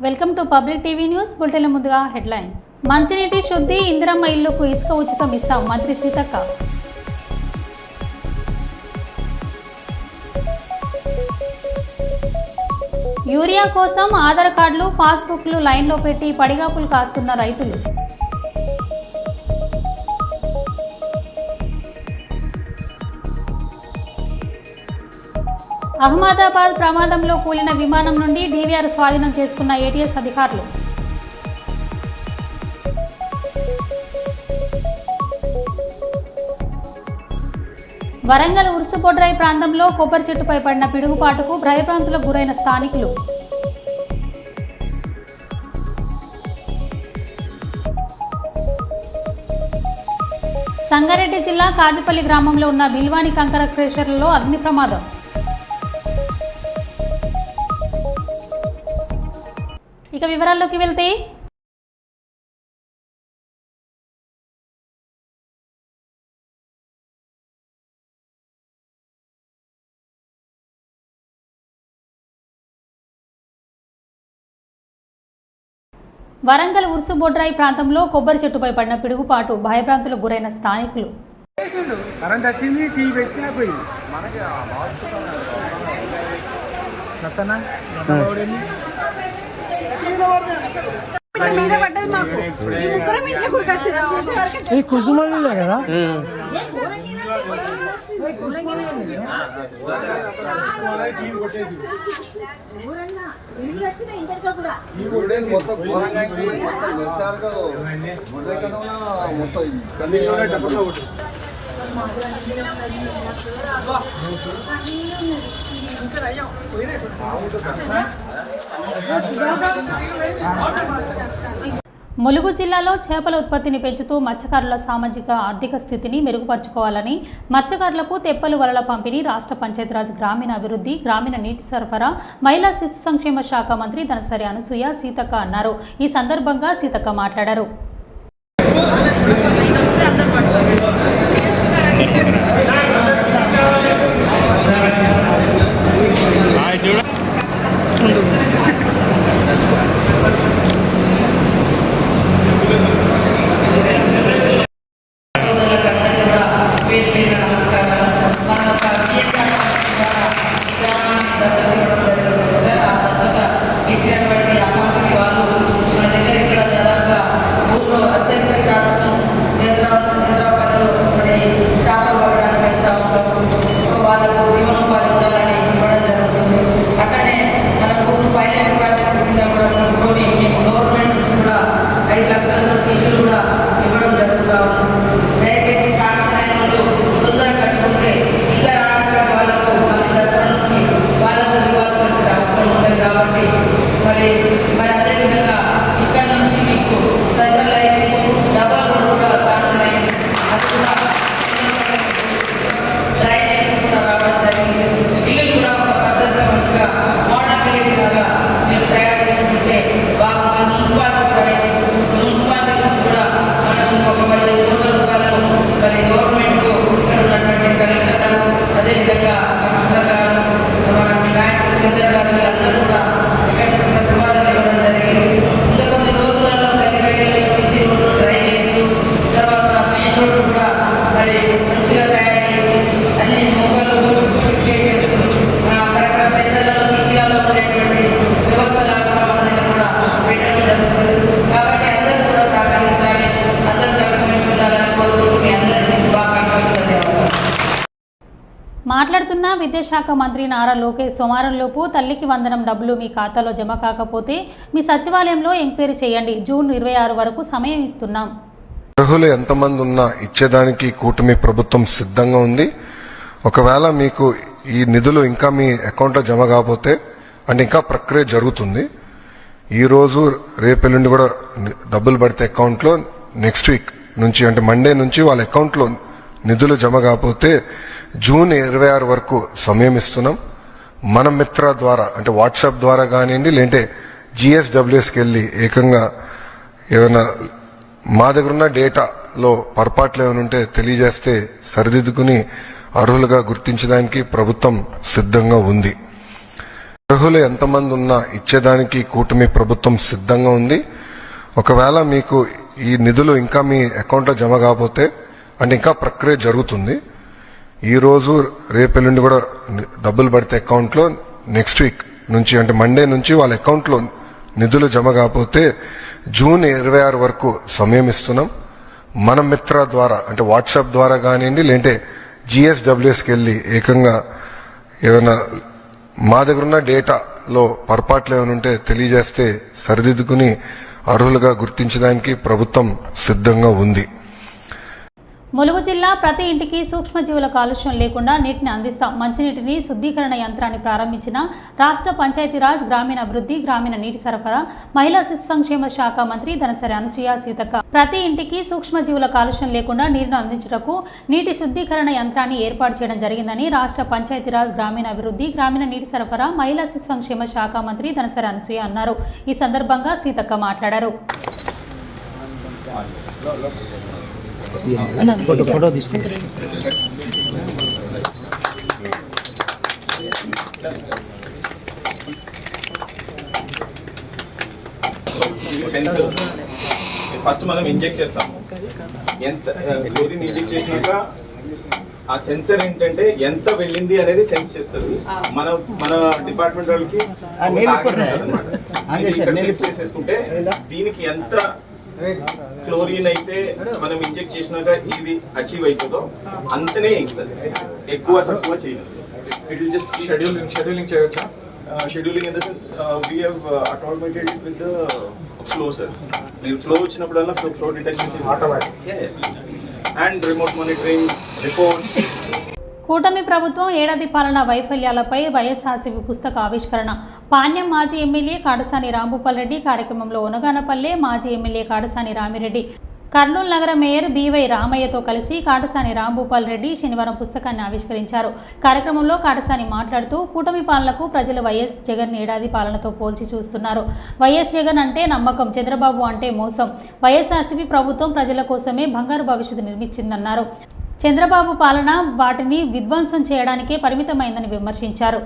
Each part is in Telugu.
Welcome to public TV news. Bulletin ముందుగా హెడ్లైన్స్. మంచినీటి శుద్ధి, ఇందిరమ్మ ఇళ్లకు ఇసుక ఉచితం ఇస్తాం మంత్రి సీతక్క. యూరియా కోసం ఆధార్ కార్డులు, పాస్బుక్లు లైన్లో పెట్టి పడిగాపులు కాస్తున్న రైతులు. అహ్మదాబాద్ ప్రమాదంలో కూలిన విమానం నుండి డీవీఆర్ స్వాధీనం చేసుకున్న ఏటీఎస్ అధికారులు. వరంగల్ ఉరుసుబొడ్రాయి ప్రాంతంలో కొబ్బరి చెట్టుపై పడిన పిడుగుపాటుకు భయభ్రాంతులకు గురైన స్థానికులు. సంగారెడ్డి జిల్లా కాజుపల్లి గ్రామంలో ఉన్న బిల్వాని కంకర క్రషర్లలో అగ్ని ప్రమాదం. ఇక వివరాల్లోకి వెళ్తే, వరంగల్ ఉరుసుబొడ్రాయి ప్రాంతంలో కొబ్బరి చెట్టుపై పడిన పిడుగుపాటు భయభ్రాంతులకు గురైన స్థానికులు. కుసుమల్లి కదా మొత్తం ఘోరంగా అయింది. మొత్తం వర్షాలుగా ములుగు జిల్లాలో చేపల ఉత్పత్తిని పెంచుతూ మత్స్యకారుల సామాజిక ఆర్థిక స్థితిని మెరుగుపరుచుకోవాలని మత్స్యకారులకు తెప్పలు వలల పంపిణీ రాష్ట్ర పంచాయతీరాజ్ గ్రామీణ అభివృద్ధి, గ్రామీణ నీటి సరఫరా, మహిళా శిశు సంక్షేమ శాఖ మంత్రి దనసరి అనసూయ సీతక్క అన్నారు. ఈ సందర్భంగా సీతక్క మాట్లాడారు. మాట్లాడుతున్న విద్యాశాఖ మంత్రి నారా లోకేష్ సోమవారంలోపు తల్లికి వందనం డబ్బులు మీ ఖాతాలో జమ కాకపోతే మీ సచివాలయంలో ఎంక్వైరీ చేయండి. జూన్ 26 వరకు సమయం ఇస్తున్నాం. అర్హులు ఎంతమంది ఉన్నా ఇచ్చేదానికి కూటమి ప్రభుత్వం సిద్ధంగా ఉంది. ఒకవేళ మీకు ఈ నిధులు ఇంకా మీ అకౌంట్లో జమ కాకపోతే అంటే ఇంకా ప్రక్రియ జరుగుతుంది. ఈ రోజు రేపెల్లుండి కూడా డబ్బులు పడితే అకౌంట్లో నెక్స్ట్ వీక్ నుంచి అంటే మండే నుంచి వాళ్ళ అకౌంట్లో నిధులు జమ కాకపోతే జూన్ 26 వరకు సమయం ఇస్తున్నాం. మన మిత్ర ద్వారా అంటే వాట్సాప్ ద్వారా కానివ్వండి, లేదంటే GSWSకి వెళ్ళి ఏకంగా ఏమైనా మా దగ్గర ఉన్న డేటాలో పొరపాట్లు ఏమైనా ఉంటే తెలియజేస్తే సరిదిద్దుకుని అర్హులుగా గుర్తించడానికి ప్రభుత్వం సిద్ధంగా ఉంది. అర్హులు ఎంతమంది ఉన్నా ఇచ్చేదానికి కూటమి ప్రభుత్వం సిద్ధంగా ఉంది. ఒకవేళ మీకు ఈ నిధులు ఇంకా మీ అకౌంట్లో జమ కాకపోతే అంటే ఇంకా ప్రక్రియ జరుగుతుంది. ఈ రోజు రేపెల్లుండి కూడా డబ్బులు పడితే అకౌంట్లో నెక్స్ట్ వీక్ నుంచి అంటే మండే నుంచి వాళ్ళ అకౌంట్లో నిధులు జమ కాకపోతే జూన్ 26 వరకు సమయం ఇస్తున్నాం. మన మిత్ర ద్వారా అంటే వాట్సాప్ ద్వారా కానివ్వండి, లేదంటే GSWSకి వెళ్ళి ఏకంగా ఏమైనా మా దగ్గర ఉన్న డేటాలో పొరపాట్లు ఏమైనా ఉంటే తెలియజేస్తే సరిదిద్దుకుని అర్హులుగా గుర్తించడానికి ప్రభుత్వం సిద్ధంగా ఉంది. ములుగు జిల్లా ప్రతి ఇంటికి సూక్ష్మజీవుల కాలుష్యం లేకుండా నీటిని అందిస్తాం. మంచినీటిని శుద్ధీకరణ యంత్రాన్ని ప్రారంభించిన రాష్ట్ర పంచాయతీరాజ్ గ్రామీణాభివృద్ధి గ్రామీణ నీటి సరఫరా మహిళా శిశు సంక్షేమ శాఖ మంత్రి ధనసరి అనసూయ సీతక్క ప్రతి ఇంటికి సూక్ష్మజీవుల కాలుష్యం లేకుండా నీరును అందించుటకు నీటి శుద్ధీకరణ యంత్రాన్ని ఏర్పాటు చేయడం జరిగిందని రాష్ట్ర పంచాయతీరాజ్ గ్రామీణాభివృద్ధి గ్రామీణ నీటి సరఫరా మహిళా శిశు సంక్షేమ శాఖ మంత్రి ధనసరి అనసూయ అన్నారు. ఈ సందర్భంగా సీతక్క మాట్లాడారు. ఫోటో తీసుకుంటారు. సెన్సర్ ఫస్ట్ మనం ఇంజెక్ట్ చేస్తాం. ఎంత క్లోరిన్ ఇంజెక్ట్ చేసినాక ఆ సెన్సర్ ఏంటంటే ఎంత వెళ్ళింది అనేది సెన్స్ చేస్తుంది. మన డిపార్ట్మెంట్ వాళ్ళకి చేసేసుకుంటే దీనికి ఎంత క్లోరిన్ అయితే మనం ఇంజెక్ట్ చేసినాక ఇది అచీవ్ అవుతుందో అంతనే ఇస్తుంది. ఎక్కువ తక్కువ చేయదు. ఇట్ విల్ జస్ట్ షెడ్యూలింగ్ చేయొచ్చా? Scheduling in the sense we have automated it with the flow. Sir మీరు ఫ్లో వచ్చినప్పుడల్లా flow detection automatic and remote monitoring reports. కూటమి ప్రభుత్వం ఏడాది పాలన వైఫల్యాలపై వైఎస్ఆర్సీపీ పుస్తక ఆవిష్కరణ. పాణ్యం మాజీ ఎమ్మెల్యే కాడసాని రాంభూపాల్ రెడ్డి కార్యక్రమంలో ఒనగానపల్లె మాజీ ఎమ్మెల్యే కాడసాని రామిరెడ్డి కర్నూలు నగర మేయర్ బివై రామయ్యతో కలిసి కాడసాని రాంభూపాల్ రెడ్డి శనివారం పుస్తకాన్ని ఆవిష్కరించారు. కార్యక్రమంలో కాడసాని మాట్లాడుతూ కూటమి పాలనకు ప్రజలు వైఎస్ జగన్ ఏడాది పాలనతో పోల్చి చూస్తున్నారు. వైఎస్ జగన్ అంటే నమ్మకం, చంద్రబాబు అంటే మోసం. వైఎస్ఆర్సీపీ ప్రభుత్వం ప్రజల కోసమే బంగారు భవిష్యత్తు నిర్మించిందన్నారు. చంద్రబాబు పాలన వాటిని విధ్వంసం చేయడానికే పరిమితమైందని విమర్శించారు.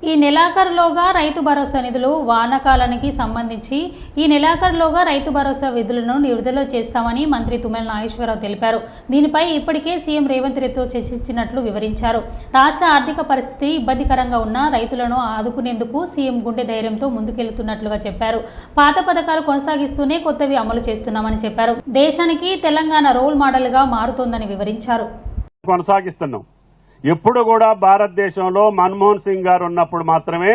ఈ నెలాఖరులోగా రైతు భరోసా నిధులు వానాకాలానికి సంబంధించి రైతు భరోసా విధులను విడుదల చేస్తామని మంత్రి తుమ్మల నాగేశ్వరరావు తెలిపారు. దీనిపై ఇప్పటికే సీఎం రేవంత్ రెడ్డితో చర్చించినట్లు వివరించారు. రాష్ట్ర ఆర్థిక పరిస్థితి ఇబ్బందికరంగా ఉన్న రైతులను ఆదుకునేందుకు సీఎం గుండె ధైర్యంతో ముందుకెళ్తున్నట్లుగా చెప్పారు. పాత పథకాలు కొనసాగిస్తూనే కొత్తవి అమలు చేస్తున్నామని చెప్పారు. దేశానికి తెలంగాణ రోల్ మోడల్గా మారుతోందని వివరించారు. కొనసాగిస్తున్నాం. ఎప్పుడు కూడా భారతదేశంలో మన్మోహన్ సింగ్ గారు ఉన్నప్పుడు మాత్రమే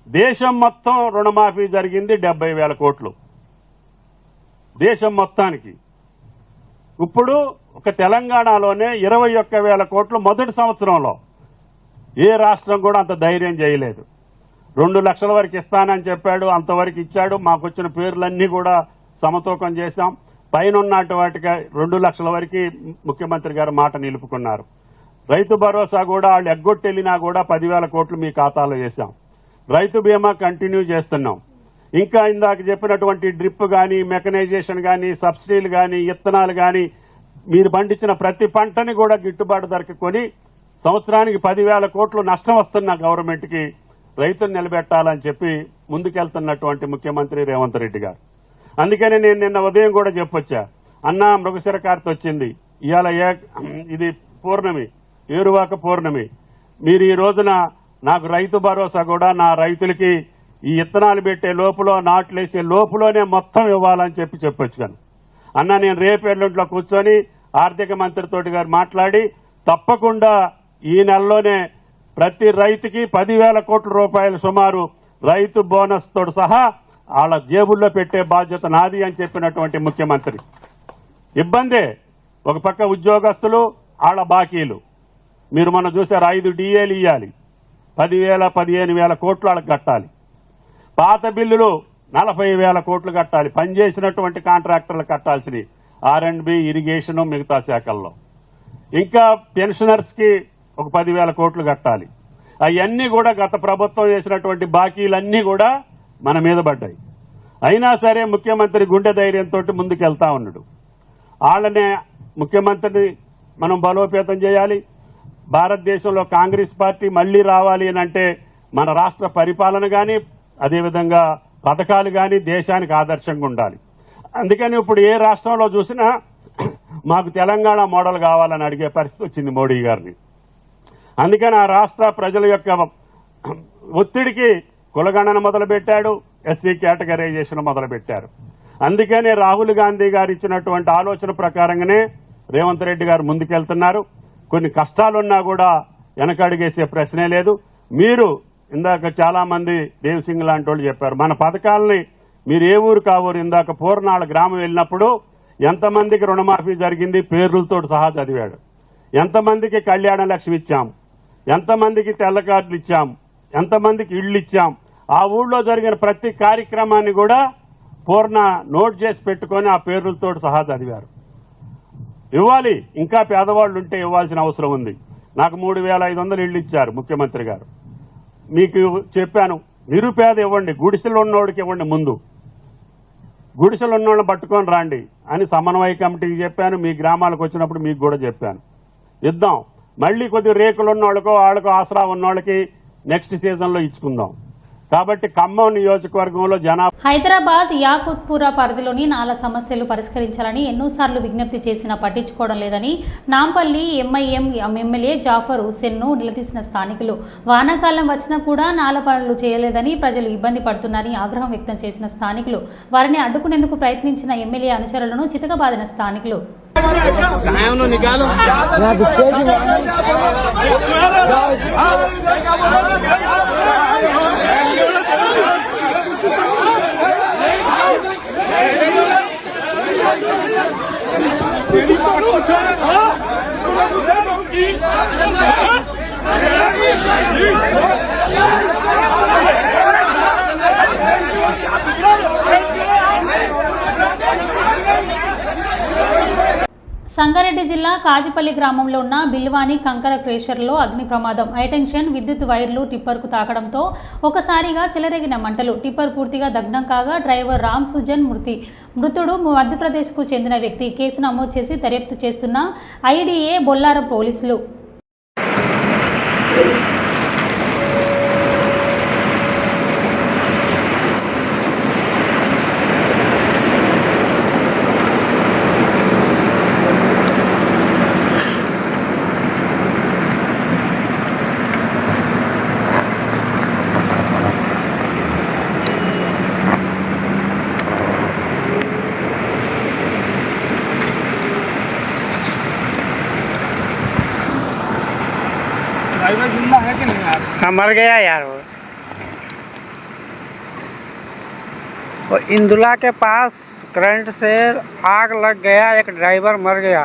దేశం మొత్తం రుణమాఫీ జరిగింది 70,000 కోట్లు దేశం మొత్తానికి. ఇప్పుడు ఒక తెలంగాణలోనే 21,000 కోట్లు మొదటి సంవత్సరంలో. ఏ రాష్ట్రం కూడా అంత ధైర్యం చేయలేదు. 2 లక్షల వరకు ఇస్తానని చెప్పాడు, అంతవరకు ఇచ్చాడు. మాకు వచ్చిన పేర్లన్నీ కూడా సమతూకం చేశాం. పైన ఉన్నట్టు వాటికి 2 లక్షల వరకు ముఖ్యమంత్రి గారు మాట నిలుపుకున్నారు. రైతు భరోసా కూడా వాళ్ళు ఎగ్గొట్టెళ్ళినా కూడా 10,000 కోట్లు మీ ఖాతాలో వేశాం. రైతు బీమా కంటిన్యూ చేస్తున్నాం. ఇంకా ఇందాక చెప్పినటువంటి డ్రిప్ కానీ, మెకనైజేషన్ కానీ, సబ్సిడీలు కానీ, ఇత్తనాలు కానీ, మీరు పండించిన ప్రతి పంటని కూడా గిట్టుబాటు ధరకు కొని సంవత్సరానికి 10,000 కోట్లు నష్టం వస్తున్న గవర్నమెంట్కి రైతులు నిలబెట్టాలని చెప్పి ముందుకెళ్తున్నటువంటి ముఖ్యమంత్రి రేవంత్ రెడ్డి గారు. అందుకని నేను నిన్న ఉదయం కూడా చెప్పొచ్చా, అన్నా మృగశిర కార్తె వచ్చింది, ఇవాళ ఇది పౌర్ణమి, ఏరువాక పౌర్ణమి. మీరు ఈ రోజున నాకు రైతు భరోసా కూడా నా రైతులకి ఈ ఇత్తనాలు పెట్టే లోపల, నాట్లేసే లోపులోనే మొత్తం ఇవ్వాలని చెప్పొచ్చు. కానీ అన్న నేను రేపేళ్ళంట్లో కూర్చొని ఆర్థిక మంత్రితోటి గారు మాట్లాడి తప్పకుండా ఈ నెలలోనే ప్రతి రైతుకి 10,000 కోట్ల రూపాయలు సుమారు రైతు బోనస్ తోడు సహా వాళ్ళ జేబుల్లో పెట్టే బాధ్యత నాది అని చెప్పినటువంటి ముఖ్యమంత్రి. ఇబ్బందే, ఒక పక్క ఉద్యోగస్తులు, వాళ్ళ బాకీలు, మీరు మనం చూసారు 5 DAలు ఇవ్వాలి, 10,000 15,000 కోట్లు వాళ్ళకి కట్టాలి. పాత బిల్లులు 40,000 కోట్లు కట్టాలి. పనిచేసినటువంటి కాంట్రాక్టర్లు కట్టాల్సినవి R&B, ఇరిగేషన్, మిగతా శాఖల్లో. ఇంకా పెన్షనర్స్కి ఒక 10,000 కోట్లు కట్టాలి. అవన్నీ కూడా గత ప్రభుత్వం చేసినటువంటి బాకీలన్నీ కూడా మన మీద పడ్డాయి. అయినా సరే ముఖ్యమంత్రి గుండె ధైర్యంతో ముందుకెళ్తా ఉన్నాడు. వాళ్ళనే ముఖ్యమంత్రిని మనం బలోపేతం చేయాలి. భారతదేశంలో కాంగ్రెస్ పార్టీ మళ్లీ రావాలి అని అంటే మన రాష్ట్ర పరిపాలన కానీ, అదేవిధంగా పథకాలు కానీ దేశానికి ఆదర్శంగా ఉండాలి. అందుకని ఇప్పుడు ఏ రాష్ట్రంలో చూసినా మాకు తెలంగాణ మోడల్ కావాలని అడిగే పరిస్థితి వచ్చింది మోడీ గారిని. అందుకని ఆ రాష్ట్ర ప్రజల యొక్క ఒత్తిడికి కులగణన మొదలుపెట్టాడు, SC కేటగరైజేషన్ మొదలుపెట్టారు. అందుకనే రాహుల్ గాంధీ గారు ఇచ్చినటువంటి ఆలోచన ప్రకారంగానే రేవంత్ రెడ్డి గారు ముందుకెళ్తున్నారు. కొన్ని కష్టాలున్నా కూడా వెనకడుగేసే ప్రశ్నే లేదు. మీరు ఇందాక చాలా మంది దేవ్ సింగ్ లాంటి వాళ్ళు చెప్పారు, మన పథకాలని మీరు ఏ ఊరు కావూరు, ఇందాక పూర్ణాళ గ్రామం వెళ్ళినప్పుడు ఎంతమందికి రుణమాఫీ జరిగింది పేర్లతో సహా చదివాడు. ఎంతమందికి కళ్యాణ లక్ష్మి ఇచ్చాం, ఎంతమందికి తెల్ల కార్డులు ఇచ్చాం, ఎంతమందికి ఇళ్లు ఇచ్చాం, ఆ ఊళ్ళో జరిగిన ప్రతి కార్యక్రమాన్ని కూడా పూర్ణ నోట్ చేసి పెట్టుకొని ఆ పేర్లతో సహా చదివారు. ఇవ్వాలి, ఇంకా పేదవాళ్ళు ఉంటే ఇవ్వాల్సిన అవసరం ఉంది. నాకు 3,500 ఇళ్లు ఇచ్చారు ముఖ్యమంత్రి గారు. మీకు చెప్పాను, నిరుపేద ఇవ్వండి, గుడిసెలు ఉన్నోడికి ఇవ్వండి, ముందు గుడిసెలు ఉన్నోళ్ళని పట్టుకొని రాండి అని సమన్వయ కమిటీకి చెప్పాను. మీ గ్రామాలకు వచ్చినప్పుడు మీకు కూడా చెప్పాను, ఇద్దాం. మళ్ళీ కొద్దిగా రేకులు ఉన్నోళ్ళకో వాళ్ళకో ఆసరా ఉన్నోళ్ళకి నెక్స్ట్ సీజన్లో ఇచ్చుకుందాం. కాబట్టి ఖమ్మం నియోజకవర్గంలో హైదరాబాద్ యాకుత్పురా పరిధిలోని నాలా సమస్యలు పరిష్కరించాలని ఎన్నోసార్లు విజ్ఞప్తి చేసినా పట్టించుకోవడం లేదని నాంపల్లి MIM ఎమ్మెల్యే జాఫర్ హుస్సేన్ను నిలదీసిన స్థానికులు. వానాకాలం వచ్చినా కూడా నాల పనులు చేయలేదని ప్రజలు ఇబ్బంది పడుతున్నారని ఆగ్రహం వ్యక్తం చేసిన స్థానికులు వారిని అడ్డుకునేందుకు ప్రయత్నించిన ఎమ్మెల్యే అనుచరులను చితకబాదిన స్థానికులు. సంగారెడ్డి జిల్లా కాజిపల్లి గ్రామంలో ఉన్న బిల్వాని కంకర క్రేషర్లో అగ్ని ప్రమాదం. హైటెన్షన్ విద్యుత్ వైర్లు టిప్పర్కు తాకడంతో ఒకసారిగా చెలరేగిన మంటలు. టిప్పర్ పూర్తిగా దగ్ధం కాగా డ్రైవర్ రామ్ సుజన్ మృతుడు మధ్యప్రదేశ్కు చెందిన వ్యక్తి. కేసు నమోదు చేసి దర్యాప్తు చేస్తున్న IDA బొల్లారం పోలీసులు. हाँ मर गया यार वो इंदुला के पास करंट से आग लग गया, एक ड्राइवर मर गया।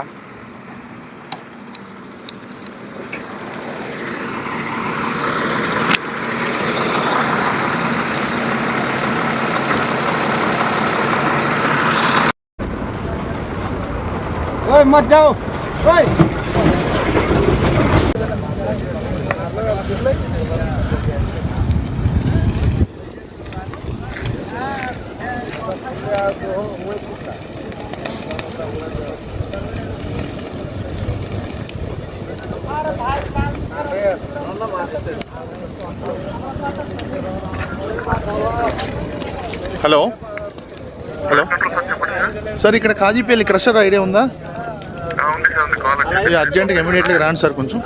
ओए मत जाओ ओए। హలో హలో సార్, ఇక్కడ కాజీపల్లి క్రషర్ ఐడియా ఉందా? అర్జెంట్గా ఇమీడియట్గా రాండి సార్, కొంచెం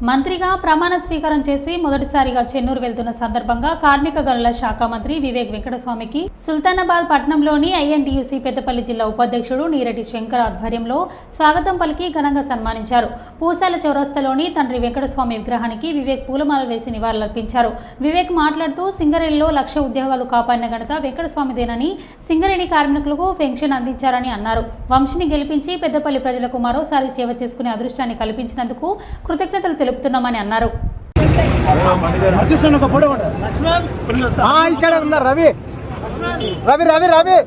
మంత్రిగా ప్రమాణ స్వీకారం చేసి మొదటిసారిగా చెన్నూరు వెళ్తున్న సందర్భంగా కార్మిక గనుల శాఖ మంత్రి వివేక్ వెంకటస్వామికి సుల్తానాబాద్ పట్టణంలోని ఐఎన్టీయూసీ పెద్దపల్లి జిల్లా ఉపాధ్యక్షుడు నీరెడ్డి శంకర్ ఆధ్వర్యంలో స్వాగతం పలికి ఘనంగా సన్మానించారు. పూసాల చౌరస్తాలోని తండ్రి వెంకటస్వామి విగ్రహానికి వివేక్ పూలమాల వేసి నివాళులర్పించారు. వివేక్ మాట్లాడుతూ సింగరేణిలో 1,00,000 ఉద్యోగాలు కాపాడిన ఘనత వెంకటస్వామిదేనని, సింగరేణి కార్మికులకు పెన్షన్ అందించారని అన్నారు. వంశీని గెలిపించి పెద్దపల్లి ప్రజలకు మరోసారి సేవ చేసుకునే అదృష్టాన్ని కల్పించినందుకు కృతజ్ఞతలు తెలుపుతున్నామని అన్నారు. ఇక్కడ ఉన్నారు రవి రవి రవి రవి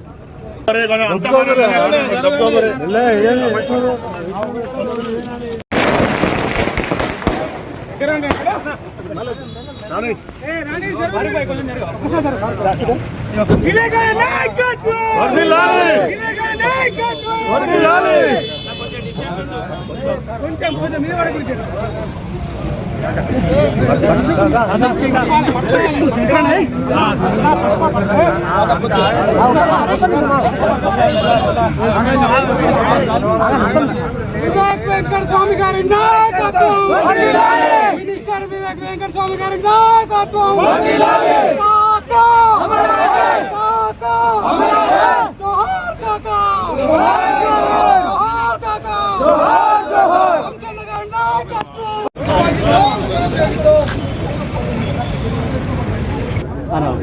వివేక్ వెంకటస్వామి గారి నాయకత్వం, మినిస్టర్ వివేక్ వెంకటస్వామి గారి నాయకత్వం,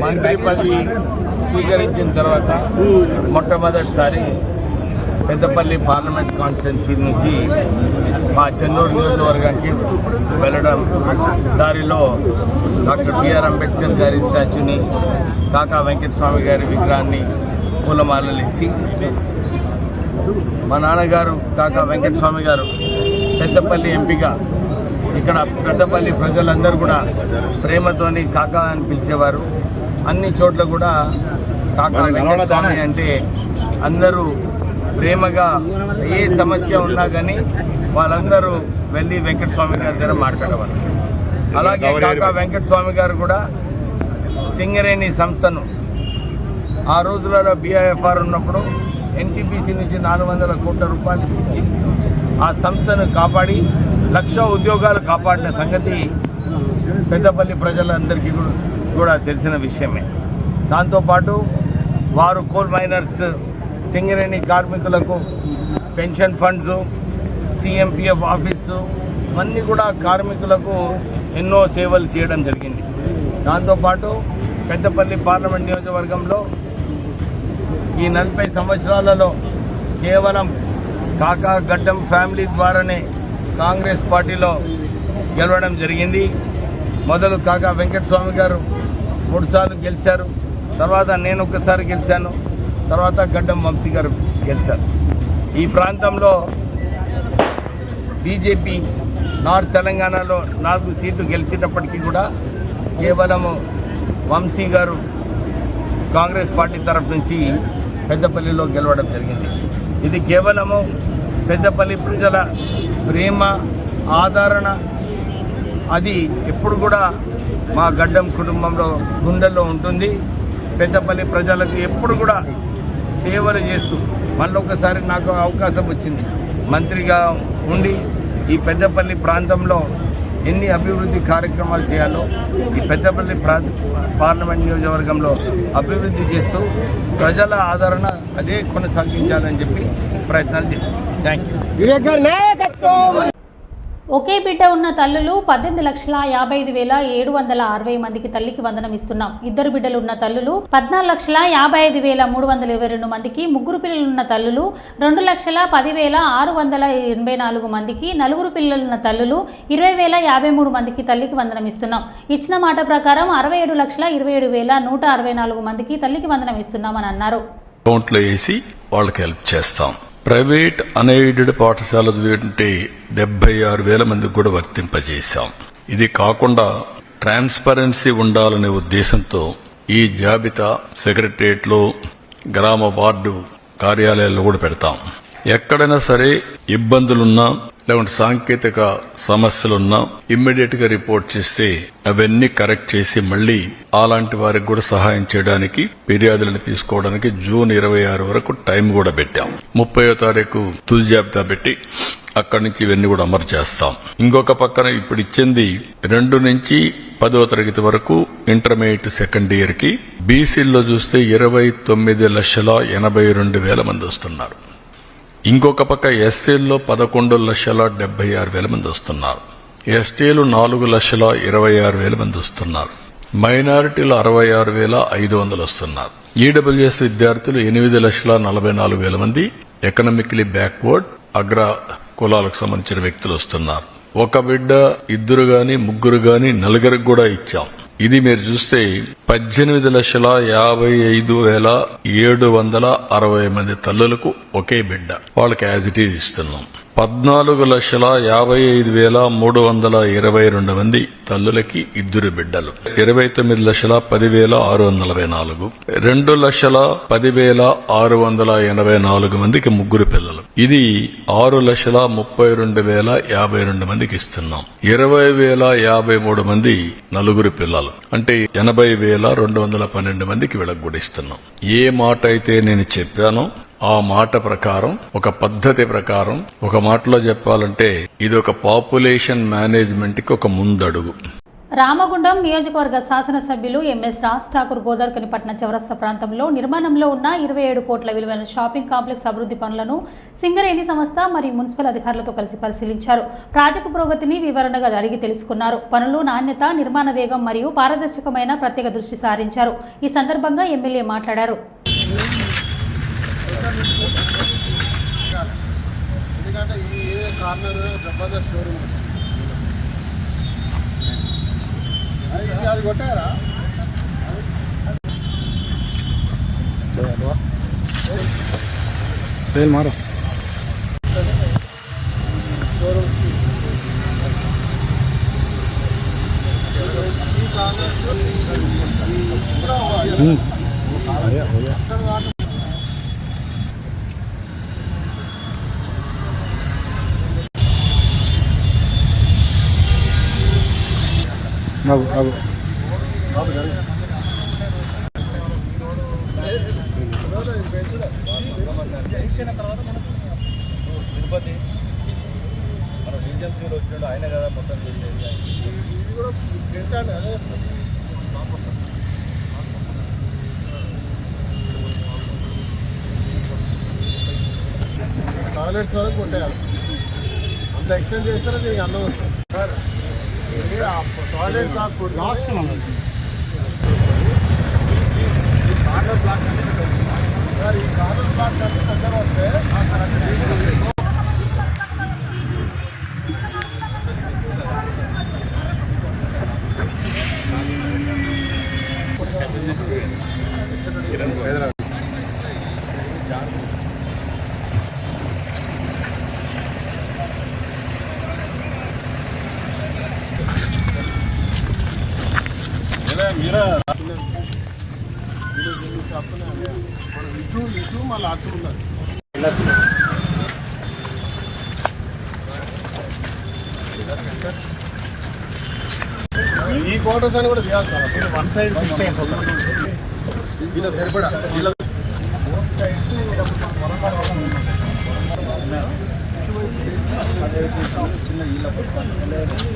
మంత్రి పదవి స్వీకరించిన తర్వాత మొట్టమొదటిసారి పెద్దపల్లి పార్లమెంట్ కాన్స్టిట్యున్సీ నుంచి మా చెన్నూరు నియోజకవర్గానికి వెళ్ళడం దారిలో డాక్టర్ బిఆర్ అంబేద్కర్ గారి స్టాచ్యూని, కాకా వెంకటస్వామి గారి విగ్రహాన్ని పూలమాలలేసి, మా నాన్నగారు కాకా వెంకటస్వామి గారు పెద్దపల్లి ఎంపీగా ఇక్కడ పెద్దపల్లి ప్రజలందరూ కూడా ప్రేమతోని కాకా అని పిలిచేవారు. అన్ని చోట్ల కూడా కాకా వెంకటస్వామి అంటే అందరూ ప్రేమగా ఏ సమస్య ఉన్నా కానీ వాళ్ళందరూ వెళ్ళి వెంకటస్వామి గారి దగ్గర మాట్లాడేవారు. అలాగే కాకా వెంకటస్వామి గారు కూడా సింగరేణి సంస్థను ఆ రోజులలో BIFR ఉన్నప్పుడు NTPC నుంచి 400 కోట్ల రూపాయలు ఇచ్చి ఆ సంస్థను కాపాడి 1,00,000 ఉద్యోగాలు కాపాడిన సంగతి పెద్దపల్లి ప్రజలందరికీ కూడా తెలిసిన విషయమే. దాంతోపాటు వారు కోల్ మైనర్స్, సింగరేణి కార్మికులకు పెన్షన్ ఫండ్స్, CMPF ఆఫీసు ఇవన్నీ కూడా కార్మికులకు ఎన్నో సేవలు చేయడం జరిగింది. దాంతోపాటు పెద్దపల్లి పార్లమెంట్ నియోజకవర్గంలో ఈ 40 సంవత్సరాలలో కేవలం కాకా గడ్డం ఫ్యామిలీ ద్వారానే కాంగ్రెస్ పార్టీలో గెలవడం జరిగింది. మొదలు కాకా వెంకటస్వామి గారు 3 సార్లు గెలిచారు, తర్వాత నేను ఒకసారి గెలిచాను, తర్వాత గడ్డం వంశీ గారు గెలిచారు. ఈ ప్రాంతంలో బీజేపీ నార్త్ తెలంగాణలో 4 సీట్లు గెలిచినప్పటికీ కూడా కేవలము వంశీ గారు కాంగ్రెస్ పార్టీ తరఫు నుంచి పెద్దపల్లిలో గెలవడం జరిగింది. ఇది కేవలము పెద్దపల్లి ప్రజల ప్రేమ, ఆదరణ, అది ఎప్పుడు కూడా మా గడ్డం కుటుంబంలో గుండెల్లో ఉంటుంది. పెద్దపల్లి ప్రజలకు ఎప్పుడు కూడా సేవలు చేస్తూ మళ్ళొకసారి నాకు అవకాశం వచ్చింది మంత్రిగా ఉండి ఈ పెద్దపల్లి ప్రాంతంలో ఎన్ని అభివృద్ధి కార్యక్రమాలు చేయాలో ఈ పెద్దపల్లి పార్లమెంట్ నియోజకవర్గంలో అభివృద్ధి చేస్తూ ప్రజల ఆదరణ అదే కొనసాగించాలని చెప్పి ప్రయత్నాలు చేస్తాం. Thank you. ఒకే బిడ్డ ఉన్న తల్లులు 18,55,760 మందికి తల్లికి వందనం ఇస్తున్నాం. 2 బిడ్డలు ఉన్న తల్లులు 14,55,322 మందికి, 3 పిల్లలున్న తల్లులు 2,10,684 మందికి, 4 పిల్లలున్న తల్లులు 20,053 మందికి తల్లికి వందనం ఇస్తున్నాం. ఇచ్చిన మాట ప్రకారం 67,27,164 మందికి తల్లికి వందనం ఇస్తున్నామని అన్నారు. అకౌంట్లో వేసి వాళ్ళకి హెల్ప్ చేస్తాం. ప్రైవేట్ అన్ఎయిడెడ్ పాఠశాల చదివేంటే 76,000 మందికి కూడా వర్తింపజేశాం. ఇది కాకుండా ట్రాన్స్పరెన్సీ ఉండాలనే ఉద్దేశంతో ఈ జాబితా సెక్రటరియట్లో, గ్రామ వార్డు కార్యాలయాల్లో కూడా పెడతాం. ఎక్కడైనా సరే ఇబ్బందులున్నా లేకుంటే సాంకేతిక సమస్యలున్నా ఇమ్మీడియట్ గా రిపోర్ట్ చేస్తే అవన్నీ కరెక్ట్ చేసి మళ్లీ అలాంటి వారికి కూడా సహాయం చేయడానికి, ఫిర్యాదులను తీసుకోవడానికి జూన్ 26 వరకు టైం కూడా పెట్టాం. 30వ తారీఖు తుది జాబితా పెట్టి అక్కడి నుంచి ఇవన్నీ కూడా అమలు చేస్తాం. ఇంకొక పక్కన ఇప్పుడు ఇచ్చింది 2 నుంచి 10వ తరగతి వరకు ఇంటర్మీడియట్ సెకండ్ ఇయర్ కి బీసీల్లో చూస్తే 29,82,000 మంది వస్తున్నారు. ఇంకొక పక్క ఎస్సీల్లో 11,76,000 మంది వస్తున్నారు. ఎస్టీలు 4,26,000 మంది వస్తున్నారు. మైనారిటీలు 66,500 వస్తున్నారు. ఈడబ్ల్యూఎస్ విద్యార్థులు 8,44,000 మంది ఎకనామికలీ బ్యాక్వర్డ్ అగ్ర కులాలకు సంబంధించిన వ్యక్తులు వస్తున్నారు. ఒక బిడ్డ, 2 గాని 3 గాని 4 కూడా ఇచ్చాం. ఇది మీరు చూస్తే 18,55,760 మంది తల్లులకు ఒకే బిడ్డ, వాళ్ళకి యాజ్ ఇట్ ఈజ్ ఇస్తున్నాం. 14,55,322 మంది తల్లులకి 2 బిడ్డలు, 29,10,644, 2,10,684 మందికి 3 పిల్లలు. ఇది 6,32,052 మందికి ఇస్తున్నాం. 20,053 మంది 4 పిల్లలు, అంటే 80,212 మందికి వీళ్ళకి కూడా ఇస్తున్నాం. ఏ మాట అయితే నేను చెప్పానో ఆ మాట ప్రకారం, ఒక పద్ధతి ప్రకారం, ఒక మాటలో చెప్పాలంటే ఇది ఒక పాపులేషన్ మేనేజ్మెంట్ కి ఒక ముందడుగు. రామగుండం నియోజకవర్గ శాసనసభ్యులు ఎంఎస్ రాజ్ ఠాకూర్ గోదావరిపట్నం చౌరస్తా ప్రాంతంలో నిర్మాణంలో ఉన్న 27 కోట్ల విలువైన షాపింగ్ కాంప్లెక్స్ అభివృద్ధి పనులను సింగరేణి సంస్థ మరియు మున్సిపల్ అధికారులతో కలిసి పరిశీలించారు. ప్రాజెక్టు పురోగతిని వివరణగా అడిగి తెలుసుకున్నారు. పనులు నాణ్యత, నిర్మాణ వేగం మరియు పారదర్శకమైన ప్రత్యేక దృష్టి సారించారు. ఈ సందర్భంగా ఎమ్మెల్యే మాట్లాడారు. ఎందుకంటే ఈ కార్నర్ జబర్దస్త్ షోరూమ్ అది కొట్టారా మారో షోరూమ్ తిరుపతి మన ఏజెన్సీలో వచ్చినాడు ఆయన కదా మొత్తం చేసేది. ఇది కూడా పెంచాడు. అదే టాయిలెట్స్ వరకు కొట్టేయాలి. అంత ఎక్స్టెండ్ చేస్తారో దీనికి అందం వస్తుంది సార్. టాయిలెట్ కాకూడదు లాస్ట్ కార్నర్ బ్లాక్ సార్. ఈ కార్నర్ బ్లాక్ అంటే దగ్గర వస్తే మీరా ఇటు మళ్ళీ అటు ఉన్నది. ఈ క్వార్టర్స్ అని కూడా చేయాలి సార్. వన్ సైడ్ ఇలా సరిపడా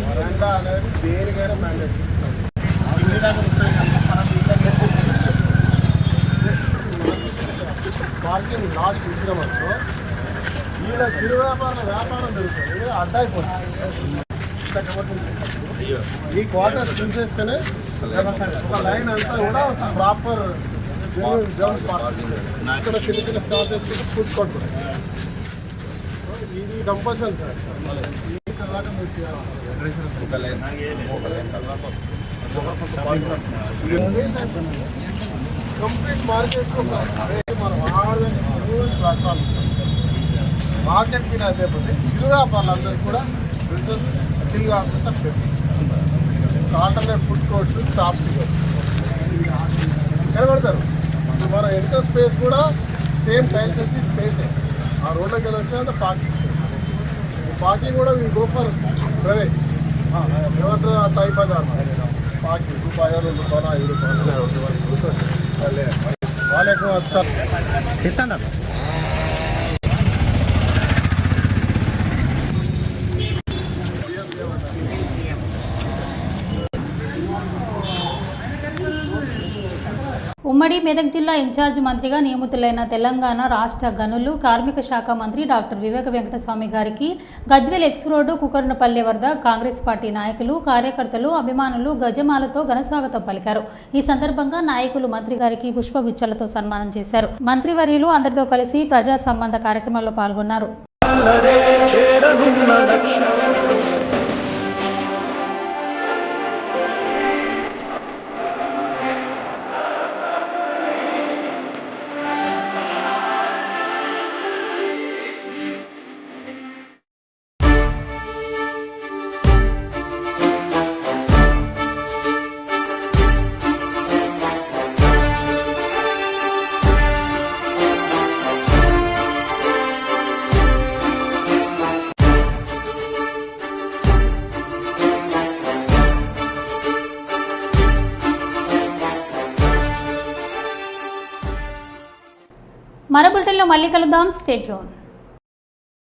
వరండా అనేది దేనికైనా మ్యాండేట్. పార్కింగ్ లాస్ట్ ఇచ్చినామనుకో వీళ్ళ చిరు వ్యాపారం జరుగుతుంది, అడ్డాయిపోతుంది. ఈ క్వార్టర్స్ చూసేస్తేనే ఒక లైన్ అంతా కూడా ప్రాపర్ జోన్స్ పార్కింగ్. ఇక్కడ చిన్న చిన్న స్టాప్ చేసుకుంటే ఫుడ్ కోర్ట్ ఇది కంపల్సరీ సార్. కంప్లీట్ మార్కెట్ మనం ప్లాట్ఫామ్ మార్కెట్ మీద అయిపోతే చిరు వ్యాపారులందరికీ కూడా బిజినెస్ అఖిల్ కాకుండా ఆల్టర్నేట్ ఫుడ్ కోర్ట్స్ స్టాప్స్ ఎక్కడ పెడతారు. మన ఎంటర్ స్పేస్ కూడా సేమ్ టైల్స్ వచ్చి స్పేస్ ఆ రోడ్లోకి వెళ్ళి వచ్చాయంటే పార్కింగ్ కూడా మీ గోఫర్ ప్రైవేట్ ఏమంటారు ఆ టైప్ అది పార్కింగ్ ₹1, ₹2, ₹5 వాళ్ళకు వస్తారు. ఉమ్మడి మెదక్ జిల్లా ఇన్ఛార్జ్ మంత్రిగా నియమితులైన తెలంగాణ రాష్ట్ర గనులు కార్మిక శాఖ మంత్రి డాక్టర్ వివేక వెంకటస్వామి గారికి గజ్వేల్ ఎక్స్ రోడ్డు కుకర్నపల్లె వద్ద కాంగ్రెస్ పార్టీ నాయకులు కార్యకర్తలు అభిమానులు గజమాలతో ఘనస్వాగతం పలికారు. ఈ సందర్భంగా నాయకులు మంత్రి గారికి పుష్పగుచ్చాలతో సన్మానం చేశారు. మంత్రివర్యులు అందరితో కలిసి ప్రజా సంబంధ కార్యక్రమాల్లో పాల్గొన్నారు. మరో బులెటిన్లో మళ్ళీ కలుద్దాం. Stay tune.